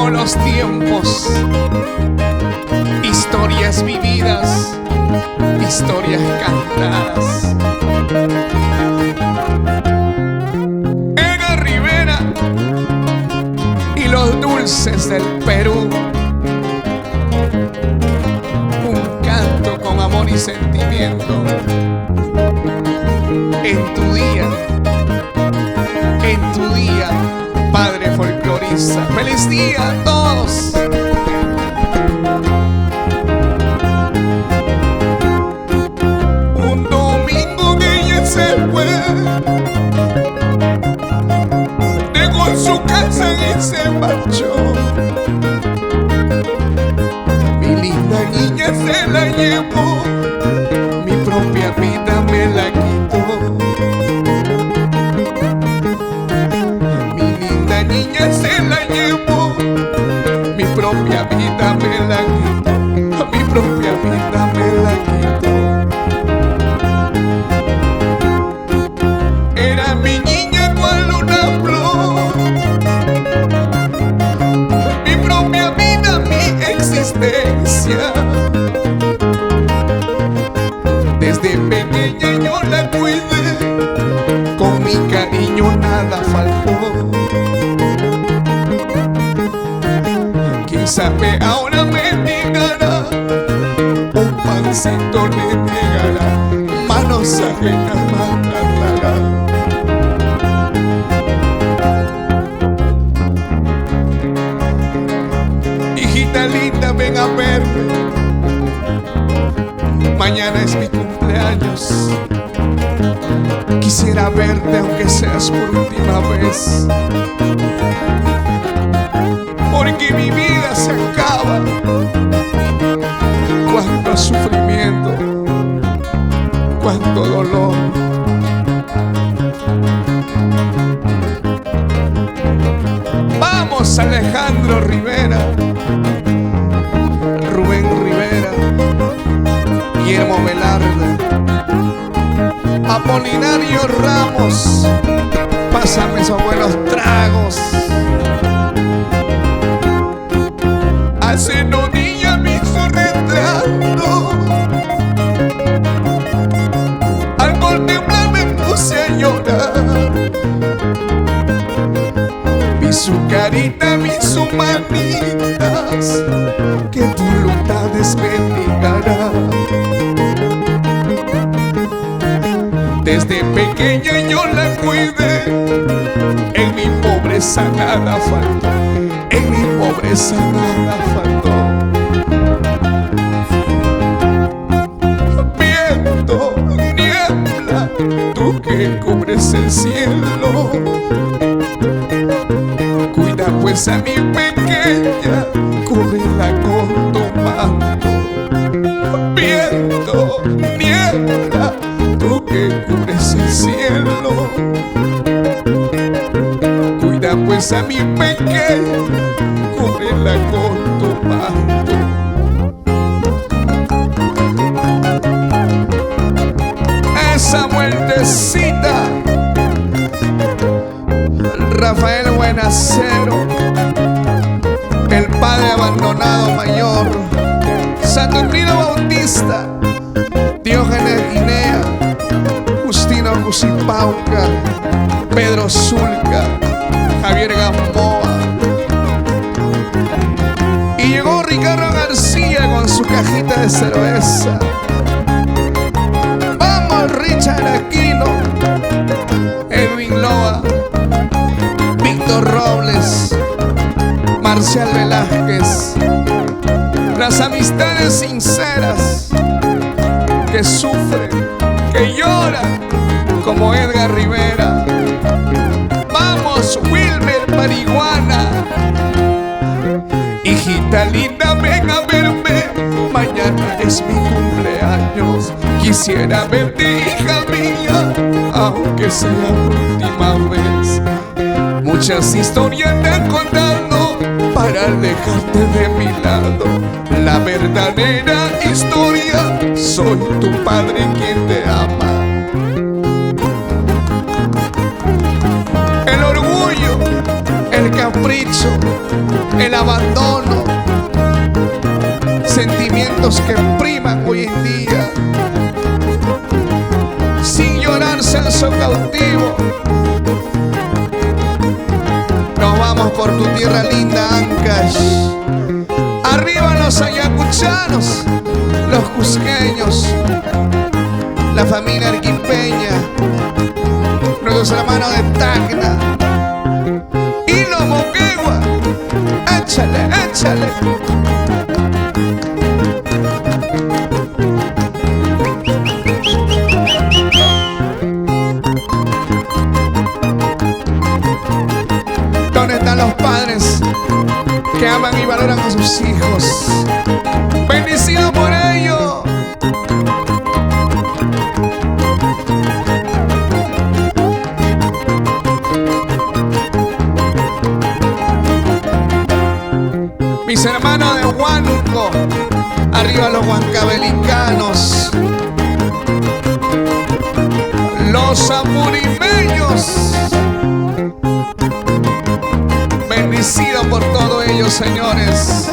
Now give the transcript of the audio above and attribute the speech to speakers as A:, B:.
A: todos los tiempos. Historias vividas, historias cantadas. Edgar Rivera y los dulces del Perú. Un canto con amor y sentimiento. En tu día, Padre folclorista. ¡Feliz día a todos! Un domingo que ella se fue, dejó su casa y se marchó. Mi linda niña se la llevó, mi propia vida me la quitó. Mi linda niña se la llevó, mi propia vida me la quitó. Mi propia vida me la quitó. Era mi niña cual una flor, mi propia vida, mi existencia. Desde pequeña yo la cuidé, con mi cariño nada faltó. Quién sabe ahora me negará, un pancito le negará, manos ajenas maltratará. Hijita linda, ven a verme, mañana es mi cumpleaños. Quisiera verte aunque seas por última vez, porque mi vida se acaba. Cuánto sufrimiento, cuánto dolor. Vamos, Alejandro Rivera, Rubén Rivera, Guillermo Velarde, Apolinario Ramos. Pásame esos buenos tragos. Hace niña me hizo retrato, al contemplar me puse a llorar. Vi su carita, vi sus manitas, que voluntades bendigará. Desde pequeña yo la cuidé, en mi pobreza nada faltó, en mi pobreza nada faltó. Viento, niebla, tú que cubres el cielo, cuida pues a mi pequeña, cúbrela con tu manto. Viento, niebla, tú que cubres el cielo, cuida pues a mi pequeña, cúbrela con tu manto. Esa vueltecita, Rafael Buenacero, el padre abandonado mayor, Saturnino Bautista, Diógenes Guinea, Justino Rusipauca, Pedro Zulca, Javier Gamboa. Y llegó Ricardo García con su cajita de cerveza. Vamos, Richard Aquino, Edwin Loa, Víctor Robles, Marcial Velázquez. Las amistades sinceras que sufren, que lloran, como Edgar Rivera. Vamos, Wilmer Marihuana. Hijita linda, ven a verme, mañana es mi cumpleaños. Quisiera verte, hija mía, aunque sea la última vez. Muchas historias te han contado para dejarte de mi lado. La verdadera historia, soy tu padre quien te ama. El orgullo, el capricho, el abandono, sentimientos que priman hoy en día. Sin llorar, Celso cautivo, nos vamos por tu tierra linda, Ancash. Arriba los ayacuchanos, los cusqueños, la familia arquipeña, nuestros hermanos de Tacna y los Moquegua. Échale, échale. ¿Dónde están los padres que aman y valoran a sus hijos? Bendecido por ello. Mis hermanos de Huanco, arriba los huancabelicanos, los apurimeños. Bendecido por todo ello, señores.